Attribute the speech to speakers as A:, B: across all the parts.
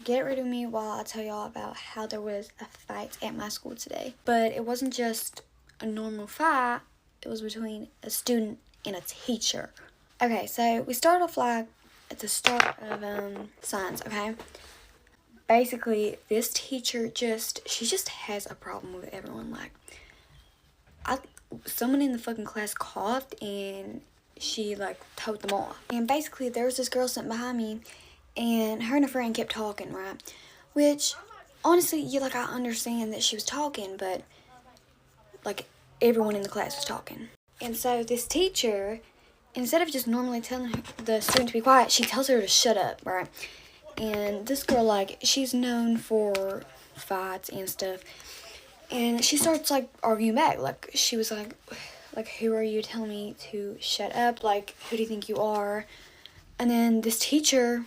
A: Get rid of me while I tell y'all about how there was a fight at my school today. But it wasn't just a normal fight, it was between a student and a teacher. Okay, so we started off like at the start of science, okay? Basically, this teacher she just has a problem with everyone. Like, someone in the fucking class coughed and she like told them off. And basically there was this girl sitting behind me and her and a friend kept talking, right? Which, honestly, I understand that she was talking, but like everyone in the class was talking. And so this teacher, instead of just normally telling the student to be quiet, she tells her to shut up, right? And this girl, like, she's known for fights and stuff. And she starts, like, arguing back. Like, she was like, who are you telling me to shut up? Like, who do you think you are? And then this teacher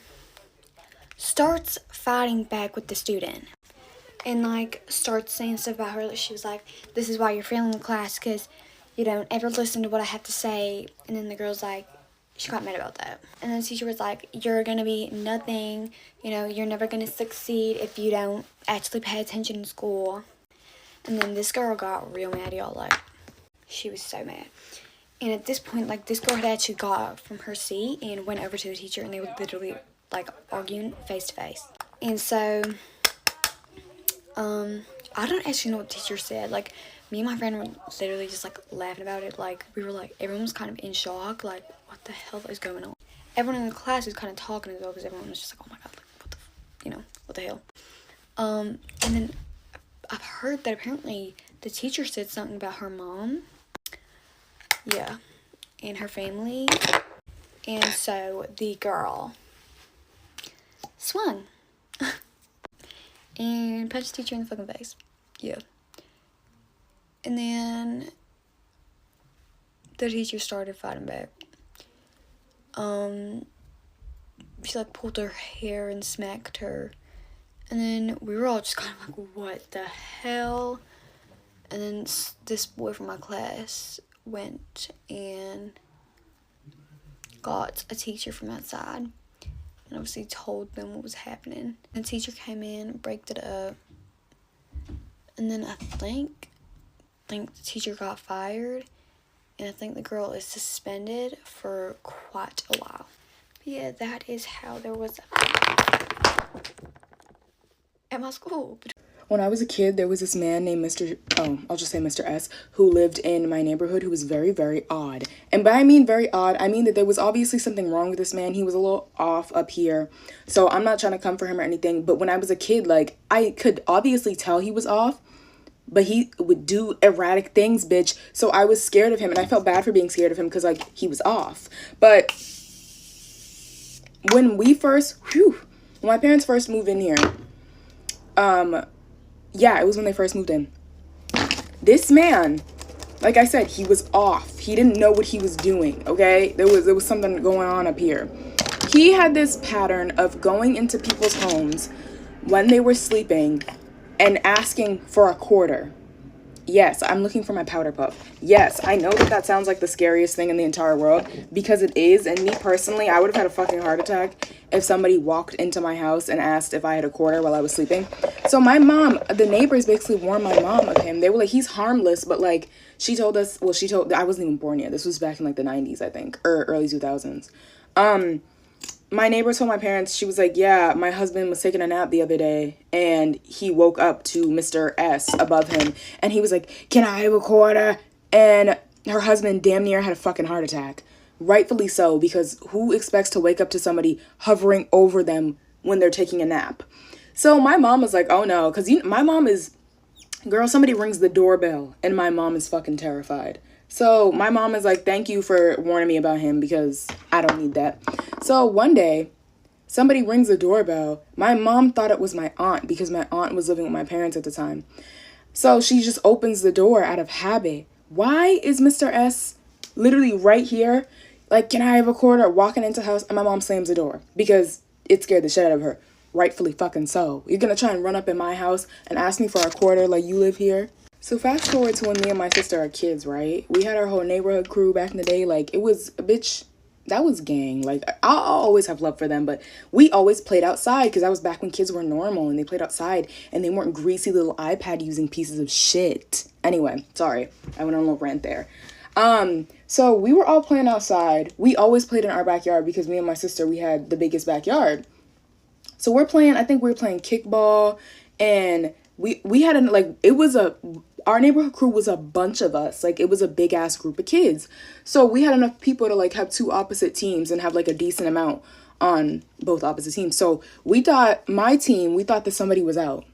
A: starts fighting back with the student. And, like, starts saying stuff about her. Like, she was like, this is why you're failing the class, because you don't ever listen to what I have to say. And then the girl's like, she got mad about that. And then the teacher was like, you're going to be nothing. You know, you're never going to succeed if you don't actually pay attention in school. And then this girl got real mad, y'all. Like, she was so mad. And at this point, like, this girl had actually got up from her seat and went over to the teacher. And they were literally, like, arguing face to face. And so, I don't actually know what the teacher said. Like, me and my friend were literally just, like, laughing about it. Like, we were, like, everyone was kind of in shock. Like, what the hell is going on? Everyone in the class was kind of talking as well because everyone was just like, oh, my God, like, what the hell? And then I've heard that apparently the teacher said something about her mom. Yeah. And her family. And so the girl swung. And punched the teacher in the fucking face. Yeah. And then the teacher started fighting back. She like pulled her hair and smacked her. And then we were all just kind of like, what the hell? And then this boy from my class went and got a teacher from outside. And obviously told them what was happening. The teacher came in, braked it up. And then I think the teacher got fired, and I think the girl is suspended for quite a while. But yeah, that is how there was at my school.
B: When I was a kid, there was this man named I'll just say Mr. S, who lived in my neighborhood, who was very, very odd. And by I mean very odd, I mean that there was obviously something wrong with this man. He was a little off up here. So I'm not trying to come for him or anything. But when I was a kid, like, I could obviously tell he was off. But he would do erratic things, bitch. So I was scared of him. And I felt bad for being scared of him because, like, he was off. But when my parents first moved in here, yeah, it was when they first moved in. This man, like I said, he was off. He didn't know what he was doing, okay? There was something going on up here. He had this pattern of going into people's homes when they were sleeping and asking for a quarter. Yes, I'm looking for my powder puff. Yes, I know that sounds like the scariest thing in the entire world, because it is. And me personally, I would have had a fucking heart attack if somebody walked into my house and asked if I had a quarter while I was sleeping. So my mom, the neighbors basically warned my mom of him. They were like, he's harmless, but like, I wasn't even born yet. This was back in like the 90s, I think, or early 2000s. My neighbor told my parents, she was like, yeah, my husband was taking a nap the other day and he woke up to Mr. S above him and he was like, can I have a quarter? And her husband damn near had a fucking heart attack. Rightfully so, because who expects to wake up to somebody hovering over them when they're taking a nap? So my mom was like, oh no, because my mom is, girl, somebody rings the doorbell and my mom is fucking terrified. So my mom is like, thank you for warning me about him because I don't need that. So one day, somebody rings the doorbell. My mom thought it was my aunt because my aunt was living with my parents at the time. So she just opens the door out of habit. Why is Mr. S literally right here? Like, can I have a quarter? Walking into the house, and my mom slams the door because it scared the shit out of her. Rightfully fucking so. You're gonna try and run up in my house and ask me for a quarter like you live here? So fast forward to when me and my sister are kids, right? We had our whole neighborhood crew back in the day. Like, it was, bitch, that was gang. Like, I'll always have love for them, but we always played outside because that was back when kids were normal and they played outside and they weren't greasy little iPad using pieces of shit. Anyway, sorry, I went on a little rant there. So we were all playing outside. We always played in our backyard because me and my sister, we had the biggest backyard. So we're playing, I think we were playing kickball, and we had our neighborhood crew was a bunch of us. Like, it was a big ass group of kids. So we had enough people to like have two opposite teams and have like a decent amount on both opposite teams. So we thought that somebody was out.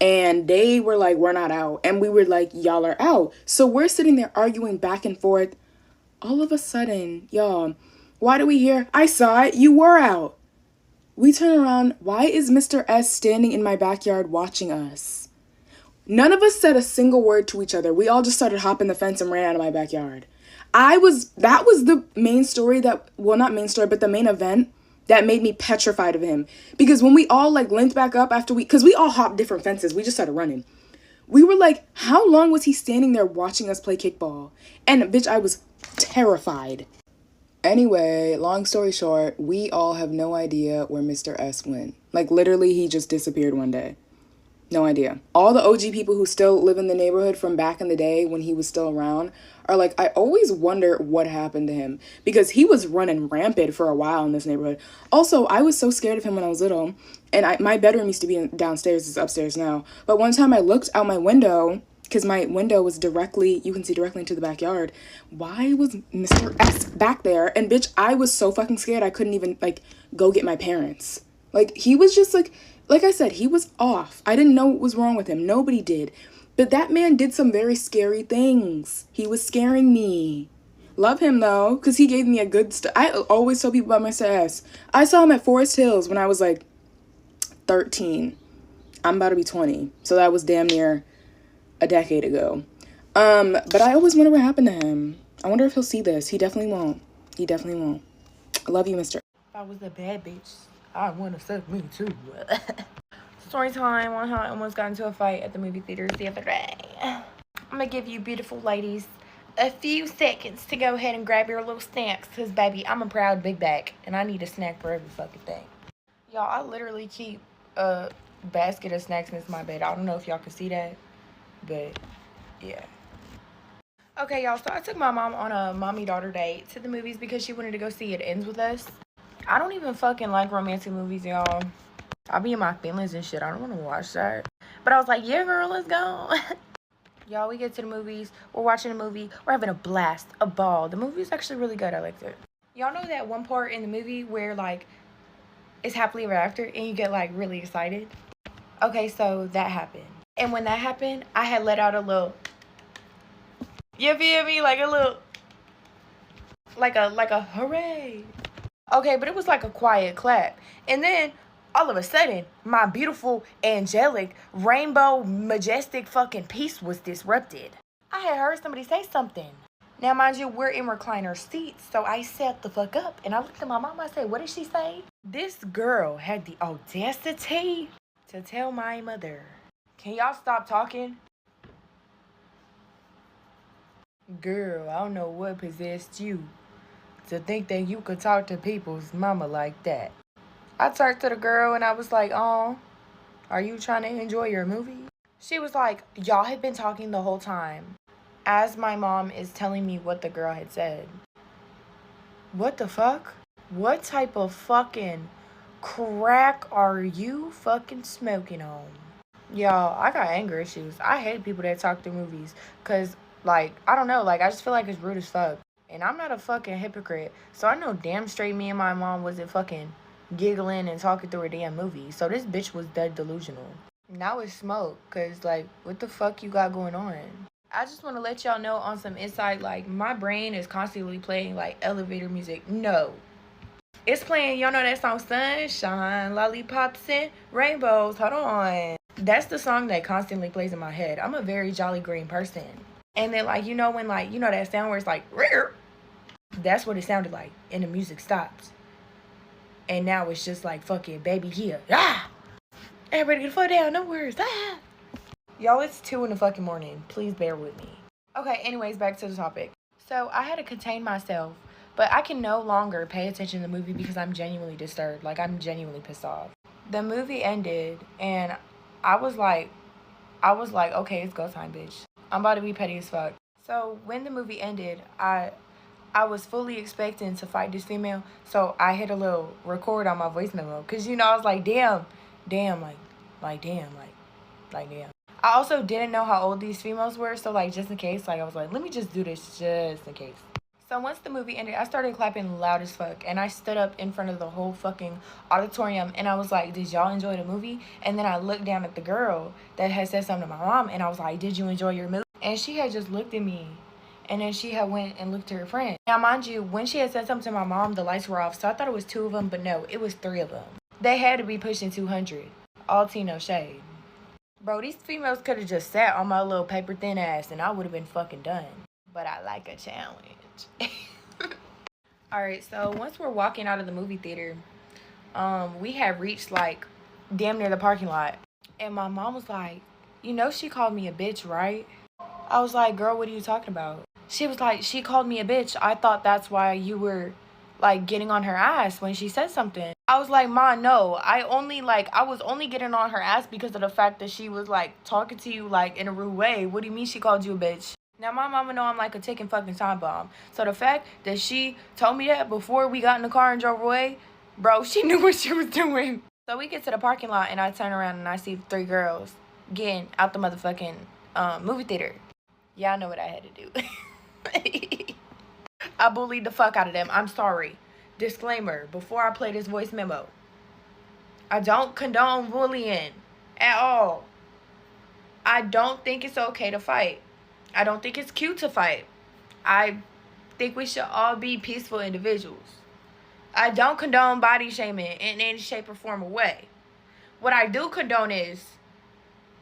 B: And they were like, we're not out. And we were like, y'all are out. So we're sitting there arguing back and forth. All of a sudden, y'all, why do we hear, I saw it, you were out. We turn around. Why is Mr. S standing in my backyard watching us? None of us said a single word to each other. We all just started hopping the fence and ran out of my backyard. That was the main story not main story, but the main event that made me petrified of him. Because when we all like linked back up because we all hopped different fences, we just started running. We were like, how long was he standing there watching us play kickball? And bitch, I was terrified. Anyway, long story short, we all have no idea where Mr. S went. Like, literally, he just disappeared one day. No idea. All the OG people who still live in the neighborhood from back in the day when he was still around are like, I always wonder what happened to him. Because he was running rampant for a while in this neighborhood. Also, I was so scared of him when I was little. And my bedroom used to be downstairs. It's upstairs now. But one time I looked out my window, because my window was you can see directly into the backyard. Why was Mr. S back there? And bitch, I was so fucking scared I couldn't even, like, go get my parents. Like, he was just, like I said, he was off. I didn't know what was wrong with him. Nobody did. But that man did some very scary things. He was scaring me. Love him, though, because he gave me a good I always tell people about Mr. S. I saw him at Forest Hills when I was, like, 13. I'm about to be 20. So that was damn near a decade ago. But I always wonder what happened to him. I wonder if he'll see this. He definitely won't. He definitely won't. I love you, Mr.
C: If I was a bad bitch, I want to suck me too. Story time on how I almost got into a fight at the movie theaters the other day. I'm gonna give you beautiful ladies a few seconds to go ahead and grab your little snacks, because baby, I'm a proud big back and I need a snack for every fucking thing. Y'all, I literally keep a basket of snacks in my bed. I don't know if y'all can see that, but yeah. Okay, y'all, so I took my mom on a mommy-daughter date to the movies because she wanted to go see It Ends With Us. I don't even fucking like romantic movies, y'all. I'll be in my feelings and shit. I don't want to watch that. But I was like, yeah, girl, let's go. Y'all, we get to the movies. We're watching a movie. We're having a blast, a ball. The movie is actually really good. I liked it. Y'all know that one part in the movie where, like, it's happily ever after and you get, like, really excited? Okay, so that happened. And when that happened, I had let out a little, you feel me? Like a little, like a hooray. Okay, but it was like a quiet clap. And then, all of a sudden, my beautiful, angelic, rainbow, majestic fucking peace was disrupted. I had heard somebody say something. Now, mind you, we're in recliner seats, so I sat the fuck up. And I looked at my mom, I said, what did she say? This girl had the audacity to tell my mother, can y'all stop talking? Girl, I don't know what possessed you to think that you could talk to people's mama like that. I turned to the girl and I was like, oh, are you trying to enjoy your movie? She was like, y'all have been talking the whole time, as my mom is telling me what the girl had said. What the fuck? What type of fucking crack are you fucking smoking on? Y'all, I got anger issues. I hate people that talk through movies. Because, like, I don't know. Like, I just feel like it's rude as fuck. And I'm not a fucking hypocrite. So I know damn straight me and my mom wasn't fucking giggling and talking through a damn movie. So this bitch was dead delusional. Now it's smoke. Because, like, what the fuck you got going on? I just want to let y'all know on some insight, like, my brain is constantly playing, like, elevator music. No. It's playing, y'all know that song, Sunshine, Lollipops, and Rainbows. Hold on. That's the song that constantly plays in my head. I'm a very jolly green person. And then, like, you know when, like, you know that sound where it's like, rear? That's what it sounded like. And the music stops. And now it's just like, fucking baby here. Ah! Everybody get the fuck down. No worries. Ah! Y'all, it's 2 in the fucking morning. Please bear with me. Okay, anyways, back to the topic. So, I had to contain myself But I can no longer pay attention to the movie because I'm genuinely disturbed. Like, I'm genuinely pissed off. The movie ended, and I was like, okay, it's go time, bitch. I'm about to be petty as fuck. So when the movie ended, I was fully expecting to fight this female. So I hit a little record on my voice memo. Because, you know, I was like, damn, damn. I also didn't know how old these females were. So, like, just in case, like, I was like, let me just do this just in case. So once the movie ended, I started clapping loud as fuck. And I stood up in front of the whole fucking auditorium. And I was like, did y'all enjoy the movie? And then I looked down at the girl that had said something to my mom. And I was like, did you enjoy your movie? And she had just looked at me. And then she had went and looked at her friend. Now, mind you, when she had said something to my mom, the lights were off. So I thought it was 2 of them. But no, it was 3 of them. They had to be pushing 200. All tea, no shade. Bro, these females could have just sat on my little paper thin ass. And I would have been fucking done. But I like a challenge. Alright, so once we're walking out of the movie theater, we had reached like damn near the parking lot. And my mom was like, you know she called me a bitch, right? I was like, girl, what are you talking about? She was like, she called me a bitch. I thought that's why you were like getting on her ass when she said something. I was like, Ma, no, I was only getting on her ass because of the fact that she was like talking to you like in a rude way. What do you mean she called you a bitch? Now, my mama know I'm like a ticking fucking time bomb. So the fact that she told me that before we got in the car and drove away, bro, she knew what she was doing. So we get to the parking lot and I turn around and I see 3 girls getting out the motherfucking movie theater. Y'all know what I had to do. I bullied the fuck out of them. I'm sorry. Disclaimer, before I play this voice memo, I don't condone bullying at all. I don't think it's okay to fight. I don't think it's cute to fight. I think we should all be peaceful individuals. I don't condone body shaming in any shape or form or way. What I do condone is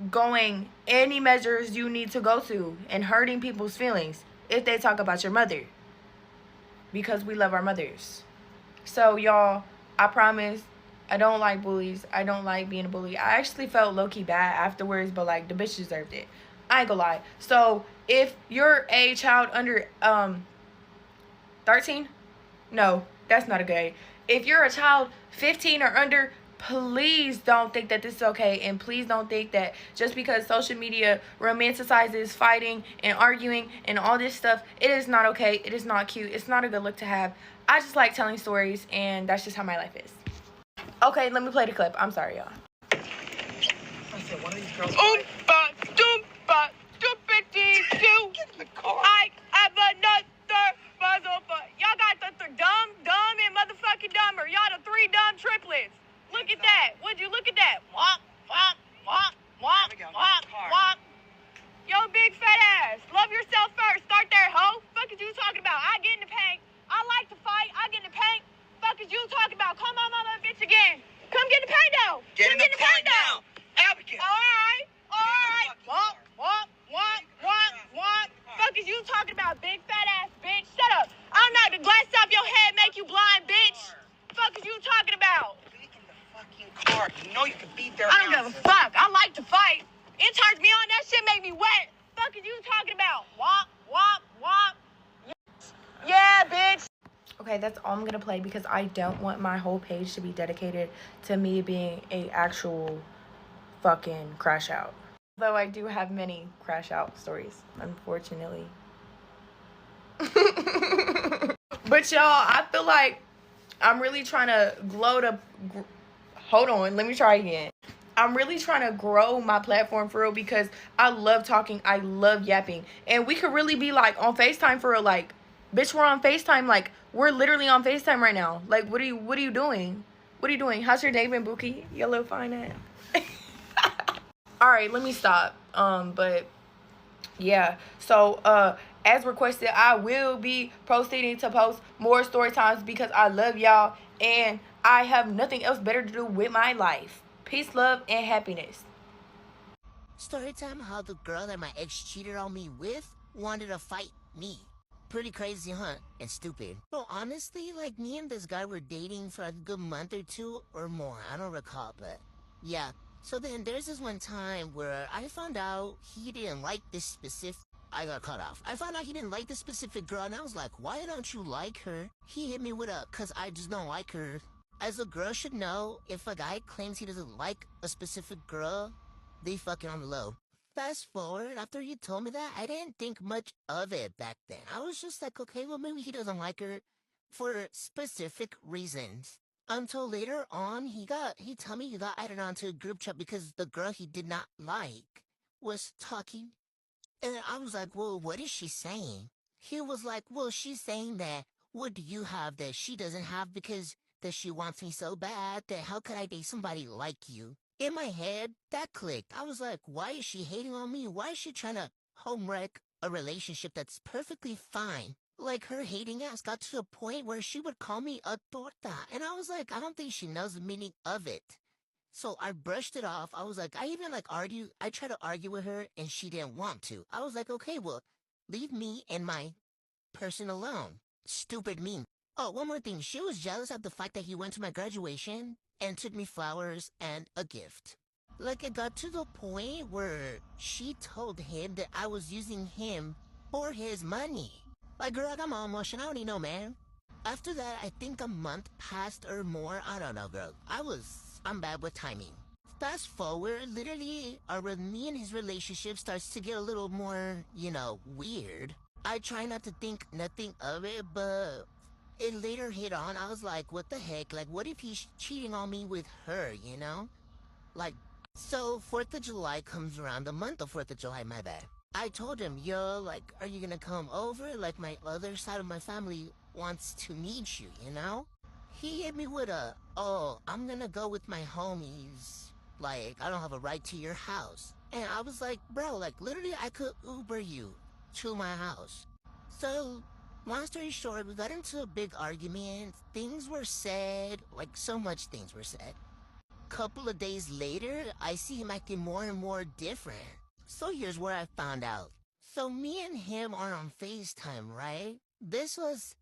C: going any measures you need to go to and hurting people's feelings if they talk about your mother. Because we love our mothers. So, y'all, I promise, I don't like bullies. I don't like being a bully. I actually felt low-key bad afterwards, but, like, the bitch deserved it. I ain't gonna lie. So, if you're a child under 13, no, that's not a good age. If you're a child 15 or under, please don't think that this is okay. And please don't think that just because social media romanticizes fighting and arguing and all this stuff, it is not okay. It is not cute. It's not a good look to have. I just like telling stories, and that's just how my life is. Okay, let me play the clip. I'm sorry, y'all.
D: I said one of these girls. Get in the car.
E: I have another puzzle for y'all. Got the dumb, and motherfucking dumber. Y'all the 3 dumb triplets. Look at that. Would you look at that? Womp, womp, womp, womp, womp, womp. Yo, big fat ass. Love yourself first. Start there, hoe. Fuck is you talking about? I get in the paint. I like to fight. I get in the paint. Fuck is you talking about? Come on, mama, bitch again. Come get in the paint though.
D: Get in the paint now. Abigail.
E: All right. Womp, womp, womp, womp, womp. Fuck is you talking about, big fat ass bitch? Shut up. I'll knock the glass off your head, make you blind, bitch. Fuck is you talking about?
D: Get in the fucking car. You know you can beat their
E: I don't give a fuck. I like to fight. It turns me on. That shit make me wet. Fuck is you talking about? Womp, womp, womp. Yeah, bitch.
C: Okay, that's all I'm gonna play because I don't want my whole page to be dedicated to me being a actual fucking crash out. Though I do have many crash out stories, unfortunately. But y'all, I feel like I'm really trying to hold on, let me try again. I'm really trying to grow my platform for real because I love talking, I love yapping. And we could really be like on FaceTime for real, like, bitch, we're on FaceTime, like, we're literally on FaceTime right now. Like, what are you doing? What are you doing? How's your day been, Bookie? You little fine ass. Alright, let me stop. But yeah. So as requested, I will be proceeding to post more story times because I love y'all and I have nothing else better to do with my life. Peace, love, and happiness.
F: Story time how the girl that my ex cheated on me with wanted to fight me. Pretty crazy, huh? And stupid. So honestly, like, me and this guy were dating for a good month or 2 or more. I don't recall, but yeah. So then there's this one time where I found out he didn't like this specific I got cut off. I found out he didn't like this specific girl, and I was like, why don't you like her? He hit me with a, cause I just don't like her. As a girl should know, if a guy claims he doesn't like a specific girl, they fucking on the low. Fast forward, after he told me that, I didn't think much of it back then. I was just like, okay, well, maybe he doesn't like her for specific reasons. Until later on, he told me he got added onto a group chat because the girl he did not like was talking. And I was like, well, what is she saying? He was like, well, she's saying that, what do you have that she doesn't have because that she wants me so bad that how could I date somebody like you? In my head, that clicked. I was like, why is she hating on me? Why is she trying to home wreck a relationship that's perfectly fine? Like, her hating ass got to a point where she would call me a torta. And I was like, I don't think she knows the meaning of it. So I brushed it off. I was like, I tried to argue with her and she didn't want to. I was like, okay, well, leave me and my person alone. Stupid me. Oh, one more thing. She was jealous of the fact that he went to my graduation and took me flowers and a gift. Like, it got to the point where she told him that I was using him for his money. Like, girl, come on, Motion, I don't need no man. After that, I think a month passed or more. I don't know, girl. I'm bad with timing. Fast forward, literally, me and his relationship starts to get a little more, weird. I try not to think nothing of it, but it later hit on. I was like, what the heck? Like, what if he's cheating on me with her, Like, so 4th of July comes around, the month of 4th of July, my bad. I told him, yo, like, are you gonna come over? Like, my other side of my family wants to meet you, He hit me with I'm gonna go with my homies. Like, I don't have a right to your house. And I was like, bro, like, literally, I could Uber you to my house. So, long story short, we got into a big argument. Things were said, like, so much things were said. Couple of days later, I see him acting more and more different. So here's where I found out. So me and him are on FaceTime, right? This was,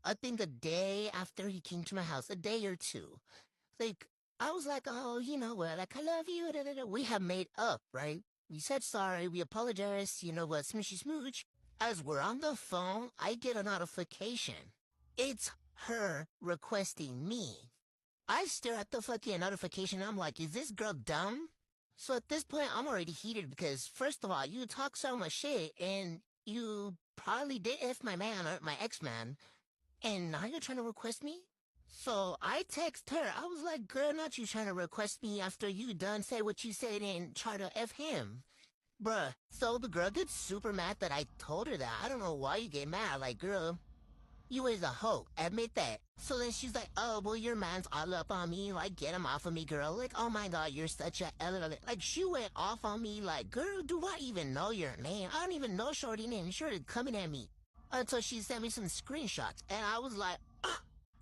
F: I think, a day after he came to my house, a day or two. Like, I was like, oh, you know what, like, I love you, da, da, da. We have made up, right? We said sorry, we apologized, you know what, smoochy smooch. As we're on the phone, I get a notification. It's her requesting me. I stare at the fucking notification, I'm like, is this girl dumb? So at this point, I'm already heated because, first of all, you talk so much shit, and you probably did F my man or my ex-man, and now you're trying to request me? So I text her. I was like, girl, not you trying to request me after you done say what you said and try to F him. Bruh. So the girl gets super mad that I told her that. I don't know why you get mad. Like, girl, you is a hoe. Admit that. So then she's like, oh, well, your man's all up on me. Like, get him off of me, girl. Like, oh my God, you're such a... Like, she went off on me like, girl, do I even know your name? I don't even know shorty name. Shorty coming at me. Until she sent me some screenshots. And I was like,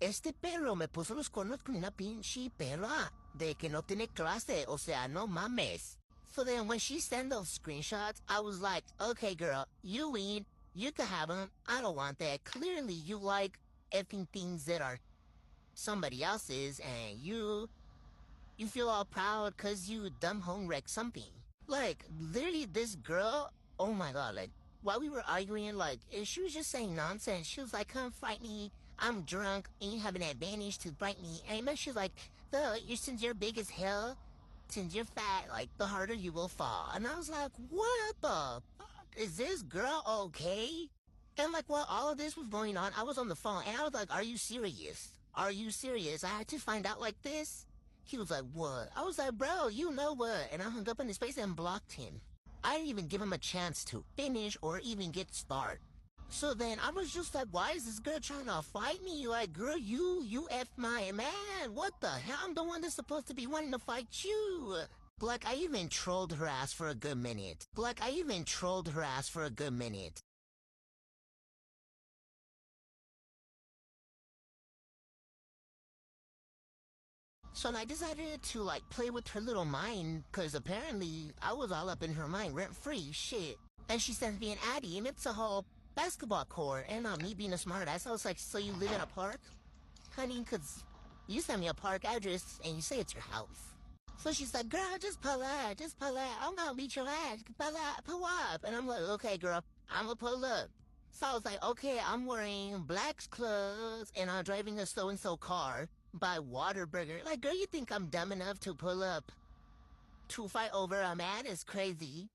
F: este perro me puso los cuernos con una pinche perra de que no tiene clase. O sea, no mames. So then when she sent those screenshots, I was like, okay, girl, you win. You can have them. I don't want that. Clearly, you like effing things that are somebody else's, and you feel all proud because you dumb home wreck something. Like, literally, this girl, oh my God, like, while we were arguing, like, she was just saying nonsense. She was like, come fight me. I'm drunk, and you have an advantage to fight me. And then she was like, since you're big as hell, since you're fat, like, the harder you will fall. And I was like, what the fuck? Is this girl okay? And like, while all of this was going on, I was on the phone, and I was like, are you serious? Are you serious? I had to find out like this? He was like, what? I was like, bro, you know what? And I hung up in his face and blocked him. I didn't even give him a chance to finish or even get started. So then I was just like, why is this girl trying to fight me? Like, girl, you F my man. What the hell? I'm the one that's supposed to be wanting to fight you. Like, I even trolled her ass for a good minute. So I decided to, like, play with her little mind, because apparently I was all up in her mind rent-free, shit. And she sends me an Addy, and it's a whole basketball court, and me being a smart ass, I was like, so you live in a park? Honey, because you send me a park address, and you say it's your house. So she's like, girl, just pull up, just pull up. I'm gonna beat your ass. Pull up. And I'm like, okay, girl, I'm gonna pull up. So I was like, okay, I'm wearing black clothes and I'm driving a so-and-so car by Waterburger. Like, girl, you think I'm dumb enough to pull up to fight over a man? Is crazy.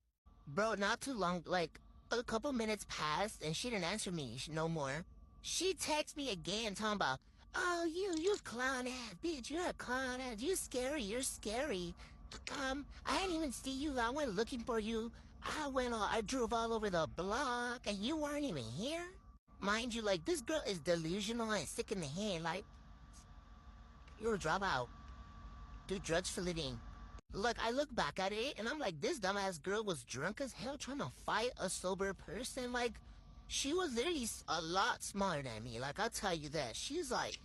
F: Bro, not too long, like, a couple minutes passed and she didn't answer me no more. She texted me again talking about, oh, you clown ass bitch, you're a clown ass, you're scary. I didn't even see you, I went looking for you. I drove all over the block and you weren't even here? Mind you, like, this girl is delusional and sick in the head, like, you're a dropout. Do drugs for living. Look, I look back at it and I'm like, this dumbass girl was drunk as hell trying to fight a sober person. Like, she was literally a lot smarter than me. Like, I'll tell you that. She's like,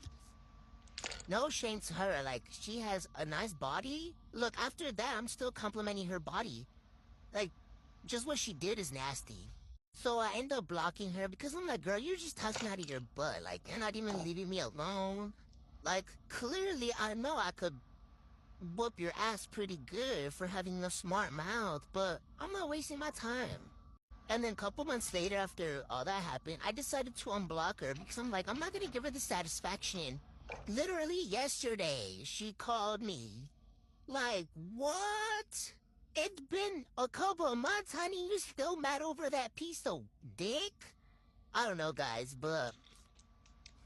F: no shame to her. Like, she has a nice body. Look, after that, I'm still complimenting her body. Like, just what she did is nasty. So I end up blocking her because I'm like, girl, you're just talking out of your butt. Like, you're not even leaving me alone. Like, clearly I know I could whoop your ass pretty good for having a smart mouth, but I'm not wasting my time. And then a couple months later, after all that happened, I decided to unblock her because I'm like, I'm not gonna give her the satisfaction. Literally yesterday, she called me. Like, what? It's been a couple of months, honey. You still mad over that piece of dick? I don't know, guys, but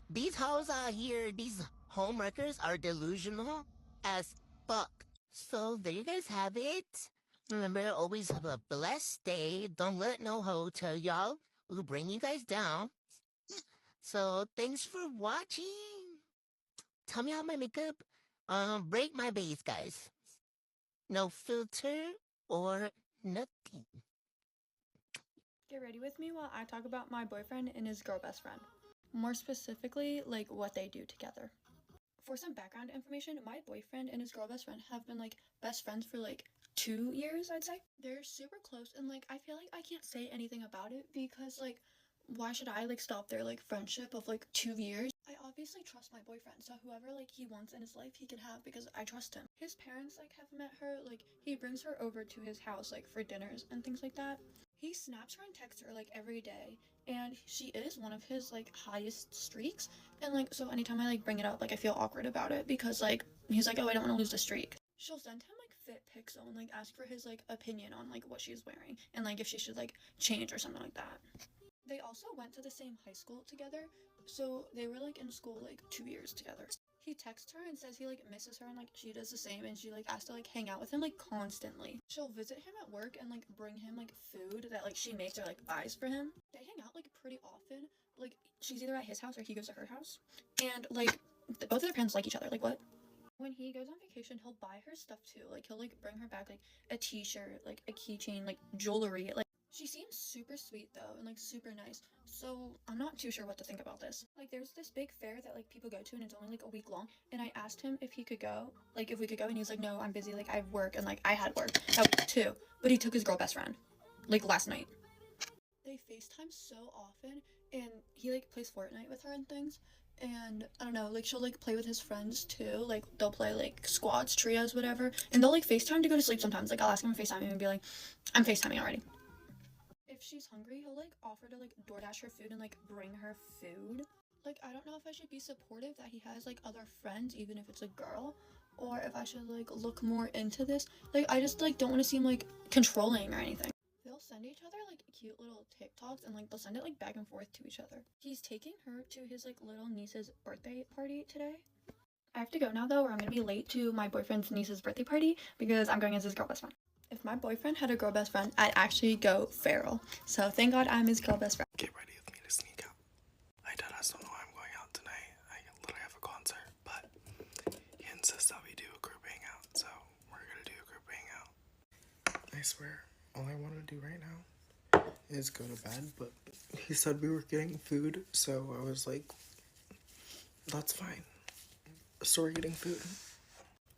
F: these hoes out here, these homewreckers are delusional as fuck. So there you guys have it. Remember, always have a blessed day. Don't let no hoe tell y'all who bring you guys down. So thanks for watching. Tell me how my makeup break my base, guys. No filter or nothing.
A: Get ready with me while I talk about my boyfriend and his girl best friend. More specifically, like what they do together. For some background information, my boyfriend and his girl best friend have been like best friends for like 2 years, I'd say. They're super close and like I feel like I can't say anything about it because like why should I like stop their like friendship of like 2 years? I obviously trust my boyfriend, so whoever like he wants in his life he can have because I trust him. His parents like have met her, like he brings her over to his house like for dinners and things like that. He snaps her and texts her like every day, and she is one of his like highest streaks. And like so anytime I like bring it up, like I feel awkward about it because like he's like, oh, I don't want to lose the streak. She'll send him like fit pics and like ask for his like opinion on like what she's wearing and like if she should like change or something like that. They also went to the same high school together, so they were like in school like 2 years together. He texts her and says he like misses her and like she does the same and she like has to like hang out with him like constantly. She'll visit him at work and like bring him like food that like she makes or like buys for him. They hang out like pretty often. Like she's either at his house or he goes to her house. And like both of their parents like each other. Like what? When he goes on vacation, he'll buy her stuff too. Like he'll like bring her back like a t-shirt, like a keychain, like jewelry. Like she seems super sweet though and like super nice. So I'm not too sure what to think about this. Like there's this big fair that like people go to and it's only like a week long. And I asked him if he could go, like if we could go, and he's like, no, I'm busy. Like I have work and like I had work that week too. But he took his girl best friend, like last night. They FaceTime so often and he like plays Fortnite with her and things. And I don't know, like she'll like play with his friends too. Like they'll play like squads, trios, whatever. And they'll like FaceTime to go to sleep sometimes. Like I'll ask him to FaceTime and be like, I'm FaceTiming already. If she's hungry, he'll like offer to like DoorDash her food and like bring her food. Like I don't know if I should be supportive that he has like other friends, even if it's a girl, or if I should like look more into this. Like I just like don't want to seem like controlling or anything. They'll send each other like cute little TikToks and like they'll send it like back and forth to each other. He's taking her to his like little niece's birthday party today. I have to go now though, or I'm gonna be late to my boyfriend's niece's birthday party because I'm going as his girl best friend. If my boyfriend had a girl best friend, I'd actually go feral. So thank God I'm his girl best friend.
G: Get ready with me to sneak out. I don't know I'm going out tonight. I literally have a concert, but he insists that we do a group hangout, so we're gonna do a group hangout. I swear, all I want to do right now is go to bed, but he said we were getting food, so I was like, that's fine. So we're getting food.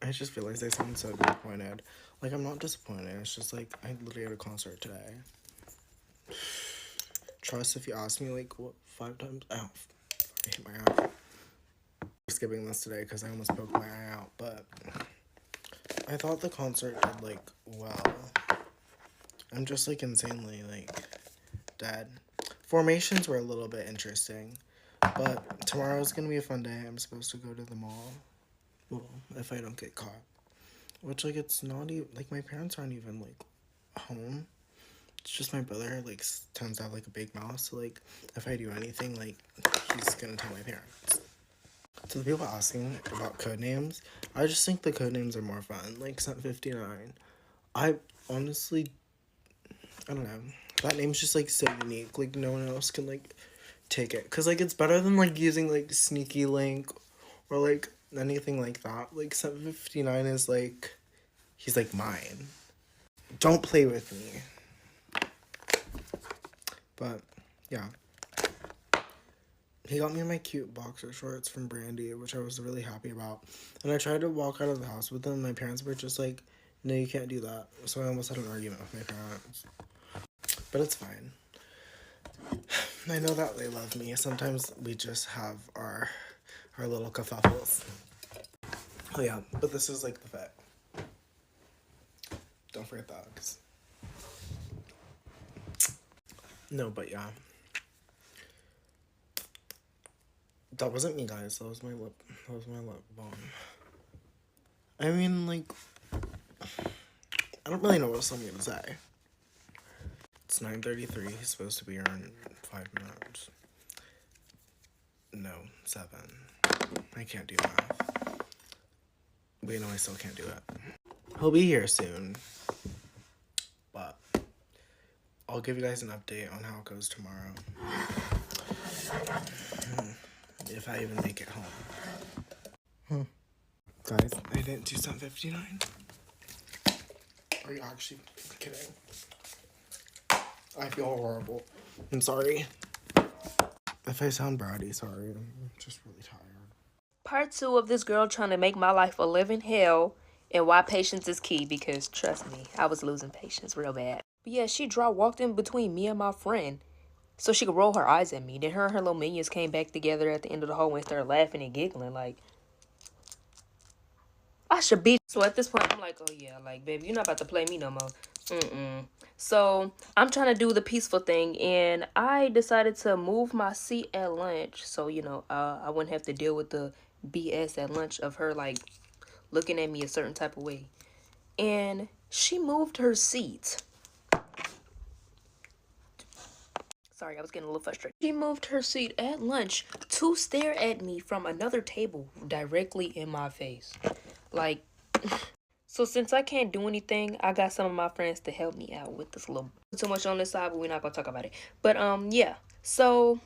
G: I just realized I sound so disappointed. Like, I'm not disappointed. It's just like, I literally had a concert today. Trust if you ask me, like, what, 5 times? Ow. I hit my eye. I'm skipping this today because I almost poked my eye out, but I thought the concert did, like, well. I'm just, like, insanely, like, dead. Formations were a little bit interesting. But tomorrow's gonna be a fun day. I'm supposed to go to the mall. Well, if I don't get caught. Which, like, it's not even, like, my parents aren't even, like, home. It's just my brother, like, tends to have, like, a big mouth. So, like, if I do anything, like, he's gonna tell my parents. To the people asking about code names, I just think the code names are more fun. Like, Sent 59. I honestly, I don't know. That name's just, like, so unique. Like, no one else can, like, take it. Because, like, it's better than, like, using, like, Sneaky Link or, like, anything like that. Like, Sent 59 is, like, he's, like, mine. Don't play with me. But, yeah. He got me my cute boxer shorts from Brandy, which I was really happy about. And I tried to walk out of the house with them. My parents were just like, no, you can't do that. So I almost had an argument with my parents. But it's fine. I know that they love me. Sometimes we just have our little kerfuffles. Oh yeah, but this is like the fit. Don't forget that. No, but yeah. That wasn't me, guys. That was my lip. That was my lip balm. I mean, like, I don't really know what else I'm gonna say. It's 9:33. He's supposed to be here in 5 minutes. No, 7. I can't do math. Wait, no, I still can't do it. He'll be here soon. But I'll give you guys an update on how it goes tomorrow. If I even make it home. Guys, I didn't do Sent 59. Are you actually kidding? I feel horrible. I'm sorry. If I sound bratty, sorry. I'm just really tired.
C: Part 2 of this girl trying to make my life a living hell and why patience is key, because trust me, I was losing patience real bad. But yeah, she walked in between me and my friend so she could roll her eyes at me. Then her and her little minions came back together at the end of the hallway and started laughing and giggling like, I should be. So at this point, I'm like, oh yeah, like, baby, you're not about to play me no more. So I'm trying to do the peaceful thing, and I decided to move my seat at lunch so, you know, I wouldn't have to deal with the BS at lunch of her, like, looking at me a certain type of way. And she moved her seat. Sorry, I was getting a little frustrated. She moved her seat at lunch to stare at me from another table directly in my face. Like, so since I can't do anything, I got some of my friends to help me out with this little too much on this side, but we're not gonna talk about it. But yeah. So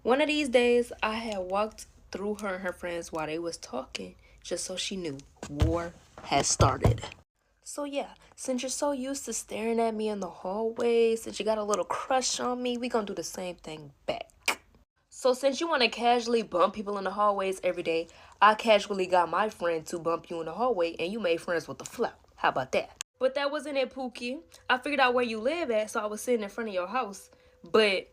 C: one of these days I had walked through her and her friends while they was talking, just so she knew war has started. So yeah, since you're so used to staring at me in the hallway, since you got a little crush on me, we gonna do the same thing back. So since you want to casually bump people in the hallways every day, I casually got my friend to bump you in the hallway and you made friends with the flow. How about that? But that wasn't it, Pookie. I figured out where you live at, so I was sitting in front of your house. But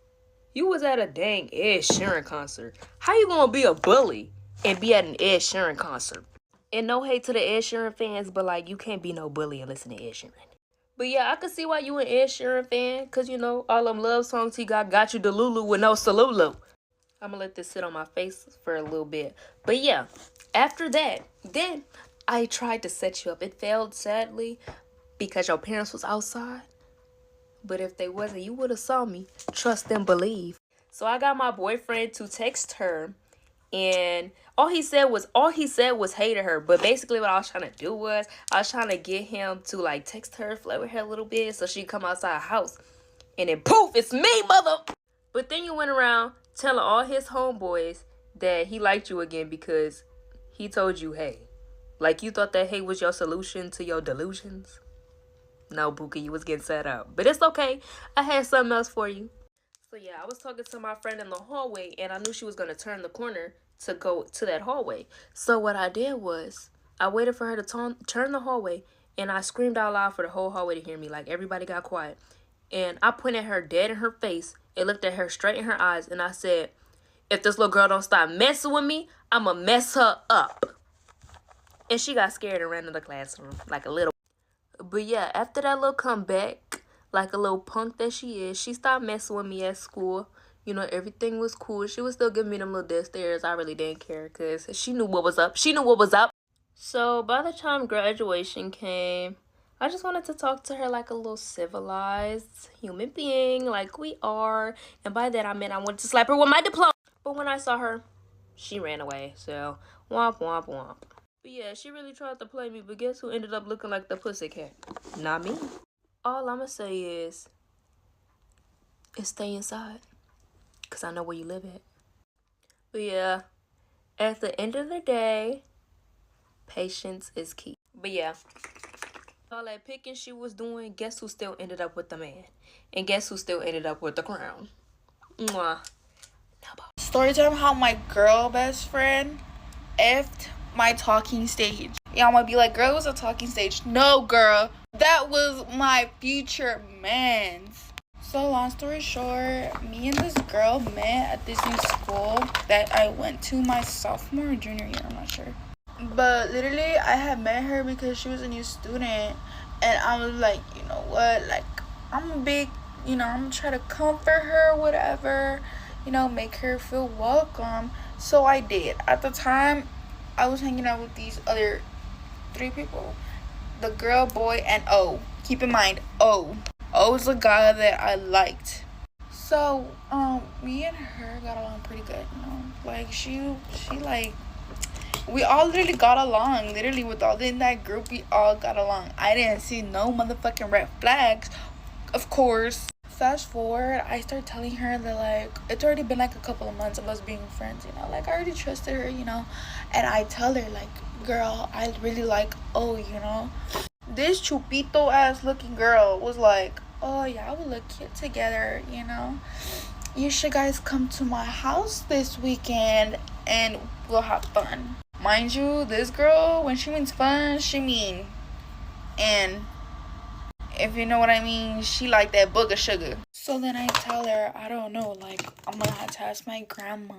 C: you was at a dang Ed Sheeran concert. How you gonna be a bully and be at an Ed Sheeran concert? And no hate to the Ed Sheeran fans, but like, you can't be no bully and listen to Ed Sheeran. But yeah, I can see why you an Ed Sheeran fan, cause you know, all them love songs he got you Delulu with no Salulu. I'm gonna let this sit on my face for a little bit. But yeah, after that, then I tried to set you up. It failed, sadly, because your parents was outside. But if they wasn't, you would have saw me. Trust and believe. So I got my boyfriend to text her, and all he said was hated her. But basically what I was trying to do was, I was trying to get him to like text her, flirt with her a little bit so she could come outside the house. And then poof, it's me, mother. But then you went around telling all his homeboys that he liked you again because he told you hey. Like, you thought that hey was your solution to your delusions? No, Bookie, you was getting set up. But it's okay. I had something else for you. So yeah, I was talking to my friend in the hallway, and I knew she was going to turn the corner to go to that hallway. So what I did was, I waited for her to turn the hallway, and I screamed out loud for the whole hallway to hear me. Like, everybody got quiet. And I pointed her dead in her face and looked at her straight in her eyes, and I said, if this little girl don't stop messing with me, I'ma mess her up. And she got scared and ran to the classroom like a little. But yeah, after that little comeback, like a little punk that she is, she stopped messing with me at school. You know, everything was cool. She was still giving me them little death stares. I really didn't care because she knew what was up. She knew what was up. So by the time graduation came, I just wanted to talk to her like a little civilized human being, like we are. And by that I meant I wanted to slap her with my diploma. But when I saw her, she ran away. So, womp, womp, womp. But yeah, she really tried to play me. But guess who ended up looking like the pussycat? Not me. All I'ma say is stay inside. Because I know where you live at. But yeah, at the end of the day, patience is key. But yeah, all that picking she was doing, guess who still ended up with the man? And guess who still ended up with the crown? Mwah.
B: Story time how my girl best friend effed my talking stage. Y'all might be like, girl, it was a talking stage. No, girl. That was my future man's. So long story short, me and this girl met at this new school that I went to my sophomore or junior year, I'm not sure. But literally, I had met her because she was a new student. And I was like, you know what? Like, I'm a big, I'm going to try to comfort her, whatever. Make her feel welcome. So I did. At the time, I was hanging out with these other 3 people. The girl, boy, and O. Keep in mind, O. O was the guy that I liked. So, me and her got along pretty good, Like, she like, we all literally got along. Literally, with all in that group, we all got along. I didn't see no motherfucking red flags, of course. Fast forward, I start telling her that, like, it's already been like a couple of months of us being friends, like, I already trusted her, and I tell her, like, girl, I really like this chupito ass looking girl was like, oh yeah, we look cute together, you should guys come to my house this weekend and we'll have fun. Mind you, this girl, when she means fun, she mean, and if you know what I mean, she like that booger sugar. So then I tell her, I don't know, like, I'm gonna have to ask my grandma.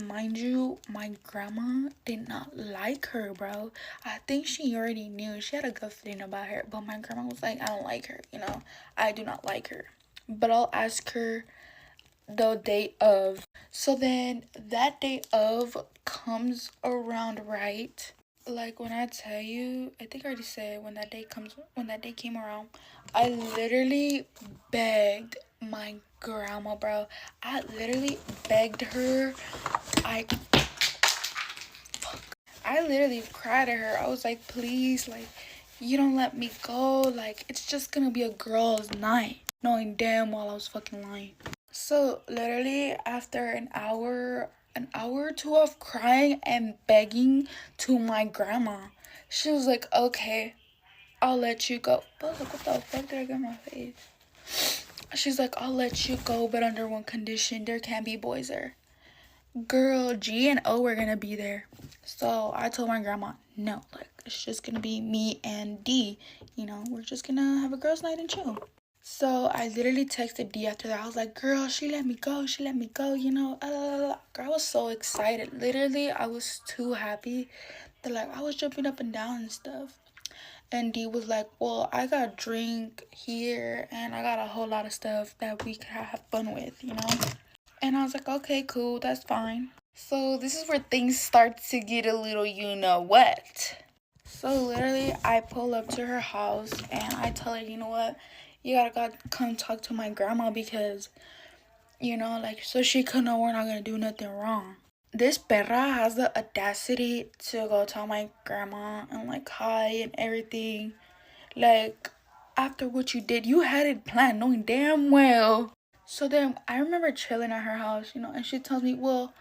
B: Mind you, my grandma did not like her, bro. I think she already knew. She had a good feeling about her. But my grandma was like, I don't like her, I do not like her. But I'll ask her the day of. So then that day of comes around, right? Like, when I tell you, I think I already said when that day came around, I literally begged my grandma, bro. I literally begged her. I literally cried at her. I was like, please, like, you don't let me go. Like, it's just gonna be a girl's night. Knowing damn well I was fucking lying. So literally after an hour or 2 of crying and begging to my grandma, she was like, okay, I'll let you go. But look, what the fuck did I get in my face? She's like, I'll let you go, but under one condition. There can't be boys there. Girl, G and O were gonna be there. So I told my grandma, no, like, it's just gonna be me and D. We're just gonna have a girls' night and chill. So I literally texted D after that. I was like, girl, she let me go. Girl, I was so excited. Literally, I was too happy that, like, I was jumping up and down and stuff. And D was like, well, I got a drink here and I got a whole lot of stuff that we could have fun with, And I was like, okay, cool, that's fine. So this is where things start to get a little what. So literally, I pull up to her house and I tell her, you know what? You gotta come talk to my grandma because, like, so she could know we're not gonna do nothing wrong. This perra has the audacity to go tell my grandma and, like, hi and everything. Like, after what you did, you had it planned, knowing damn well. So then I remember chilling at her house, and she tells me, well,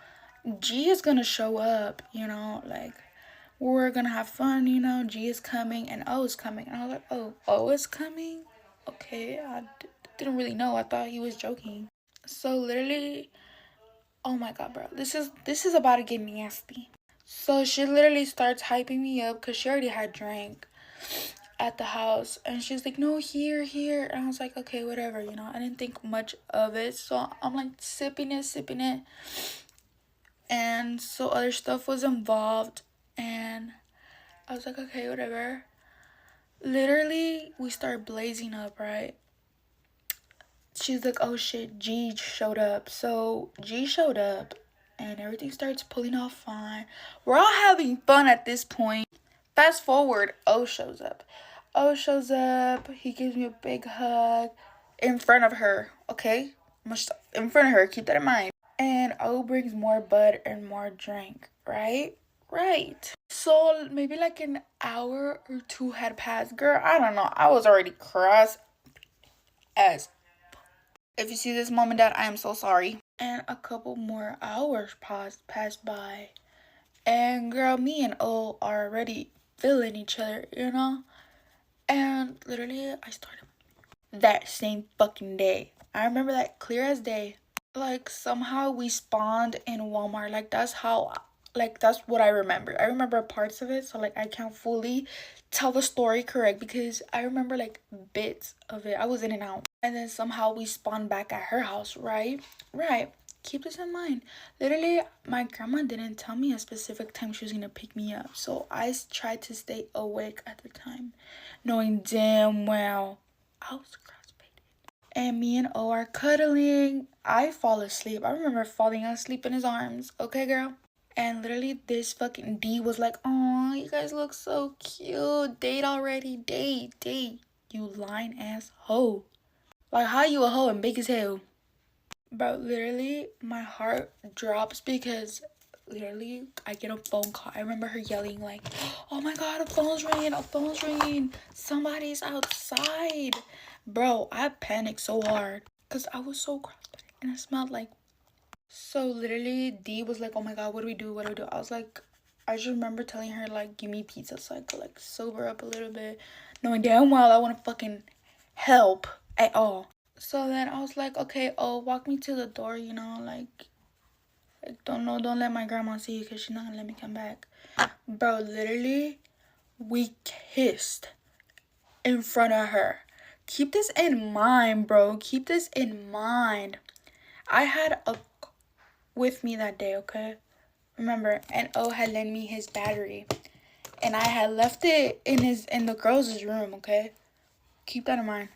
B: G is gonna show up, like, we're gonna have fun, G is coming and O is coming. And I was like, oh, O is coming? Okay, I didn't really know. I thought he was joking. So literally, oh my god, bro, this is about to get nasty. So she literally starts hyping me up because she already had drank at the house, and she's like, no, here, and I was like, okay, whatever, I didn't think much of it. So I'm like sipping it, and so other stuff was involved, and
C: I was like, okay, whatever. Literally, we start blazing up, right? She's like, oh shit, G showed up. So G showed up and everything starts pulling off fine. We're all having fun at this point. Fast forward, O shows up. O shows up, he gives me a big hug in front of her, okay? In front of her, keep that in mind. And O brings more bud and more drink, right? Right. So maybe like an hour or two had passed. Girl, I don't know. I was already cross as. If you see this, mom and dad, I am so sorry. And a couple more hours passed by. And girl, me and O are already feeling each other, you know? And literally, I started that same fucking day. I remember that clear as day. Like, somehow we spawned in Walmart. Like, that's what I remember. I remember parts of it, so like I can't fully tell the story correct because I remember like bits of it. I was in and out. And then somehow we spawned back at her house, right? Right. Keep this in mind. Literally, my grandma didn't tell me a specific time she was gonna pick me up. So I tried to stay awake at the time, knowing damn well I was crossfaded. And me and O are cuddling. I fall asleep. I remember falling asleep in his arms. Okay, girl? And literally this fucking D was like, oh, you guys look so cute. Date already. Date. You lying ass hoe. Like, how you a hoe and big as hell? Bro, literally, my heart drops because literally I get a phone call. I remember her yelling like, oh my god, a phone's ringing. Somebody's outside. Bro, I panicked so hard because I was so crossed and it smelled like. So literally D was like, oh my god, what do we do? I was like, I just remember telling her like, give me pizza so I could like sober up a little bit, knowing damn well I want to fucking help at all. So then I was like, okay, oh, walk me to the door, you know, like don't let my grandma see you because she's not gonna let me come back. Bro, literally, we kissed in front of her. Keep this in mind, bro. Keep this in mind. I had a with me that day, okay? Remember, and O had lent me his battery. And I had left it in the girls' room, okay? Keep that in mind.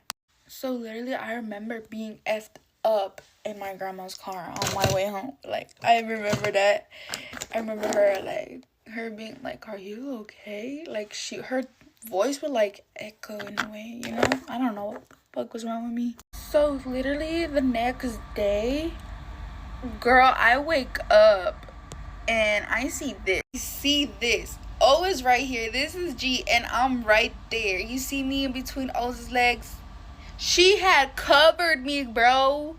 C: So literally, I remember being effed up in my grandma's car on my way home. Like, I remember that. I remember her being like, are you okay? Like, her voice would like echo in a way, you know? I don't know what the fuck was wrong with me. So literally the next day, girl, I wake up and I see this. O is right here. This is G and I'm right there. You see me in between O's legs? She had covered me, bro.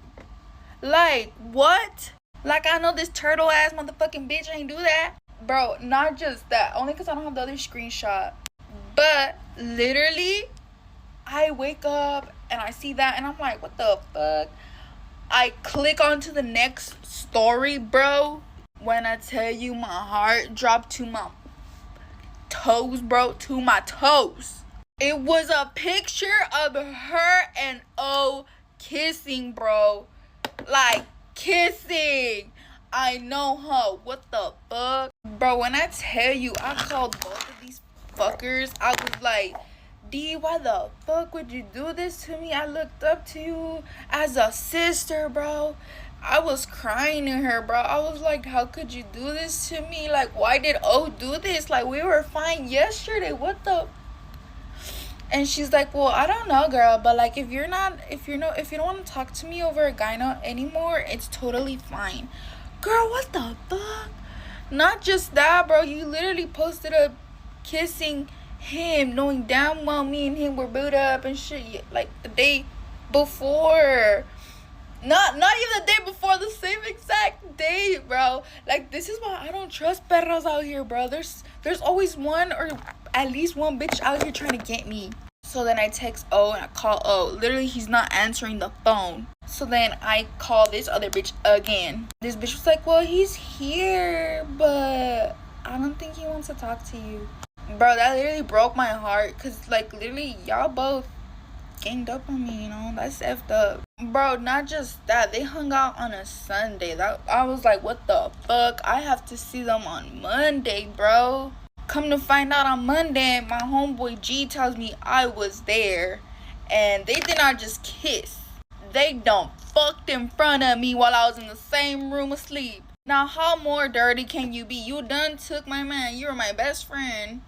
C: Like, what? Like, I know this turtle ass motherfucking bitch ain't do that. Bro, not just that. Only because I don't have the other screenshot. But, literally, I wake up and I see that and I'm like, what the fuck? I click onto the next story, bro. When I tell you my heart dropped to my toes, bro. To my toes. It was a picture of her and O kissing, bro. Like, kissing. I know her. What the fuck? Bro, when I tell you, I called both of these fuckers. I was like, D, why the fuck would you do this to me? I looked up to you as a sister, bro. I was crying to her, bro. I was like, how could you do this to me? Like, why did O do this? Like, we were fine yesterday. What the... And she's like, well, I don't know, girl, but like if you don't want to talk to me over a guy anymore, it's totally fine. Girl, what the fuck? Not just that, bro. You literally posted up kissing him, knowing damn well me and him were booed up and shit, like the day before. Not even the day before, the same exact day, bro. Like, this is why I don't trust perros out here, bro. There's always one or at least one bitch out here trying to get me. So then I text O and I call O. Literally, he's not answering the phone. So then I call this other bitch again. This bitch was like, well, he's here, but I don't think he wants to talk to you. Bro, that literally broke my heart. Because, like, literally, y'all both ganged up on me, you know? That's effed up. Bro, not just that. They hung out on a Sunday. I was like, what the fuck? I have to see them on Monday, bro. Come to find out on Monday, my homeboy G tells me I was there. And they did not just kiss. They done fucked in front of me while I was in the same room asleep. Now, how more dirty can you be? You done took my man. You were my best friend.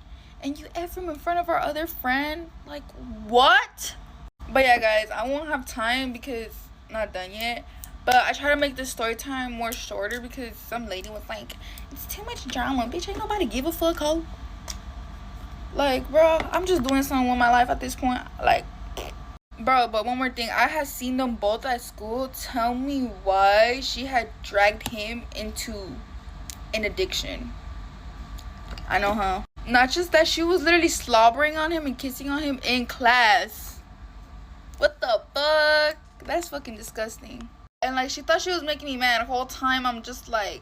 C: And you F him in front of our other friend? Like, what? But yeah, guys, I won't have time because I'm not done yet. But I try to make this story time more shorter because some lady was like, it's too much drama. Bitch, ain't nobody give a fuck, ho. Like, bro, I'm just doing something with my life at this point. Like, bro, but one more thing. I had seen them both at school. Tell me why she had dragged him into an addiction. I know, huh? Not just that, she was literally slobbering on him and kissing on him in class. What the fuck? That's fucking disgusting. And like, she thought she was making me mad the whole time. I'm just like,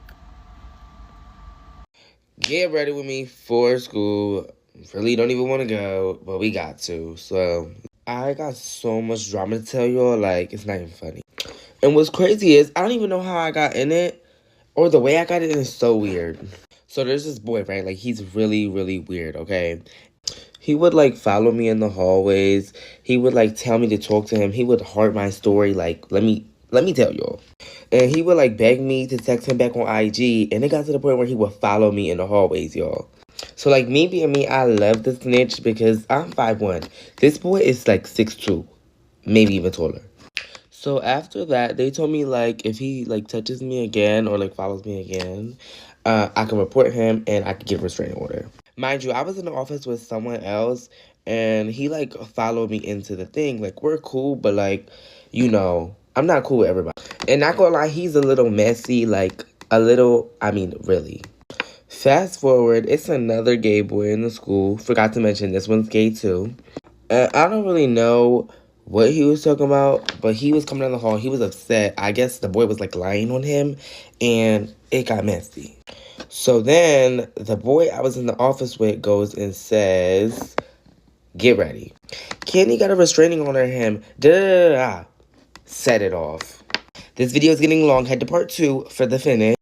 H: get ready with me for school. Really don't even want to go, but we got to. So I got so much drama to tell y'all, like, it's not even funny. And what's crazy is I don't even know how I got in it, or the way I got in is so weird. So there's this boy, right? Like, he's really, really weird, okay? He would, like, follow me in the hallways. He would, like, tell me to talk to him. He would heart my story, like, let me tell y'all. And he would, like, beg me to text him back on IG. And it got to the point where he would follow me in the hallways, y'all. So, like, me being me, I love the snitch because I'm 5'1". This boy is, like, 6'2", maybe even taller. So, after that, they told me, like, if he, like, touches me again or, like, follows me again, I can report him and I can get a restraining order. Mind you, I was in the office with someone else, and he, like, followed me into the thing. Like, we're cool, but, like, you know, I'm not cool with everybody. And not gonna lie, he's a little messy, like, really. Fast forward, it's another gay boy in the school. Forgot to mention, this one's gay, too. I don't really know what he was talking about, but he was coming down the hall. He was upset. I guess the boy was, like, lying on him, and it got messy. So then the boy I was in the office with goes and says, get ready. Kenny got a restraining order on him. Set it off. This video is getting long. Head to part 2 for the finish.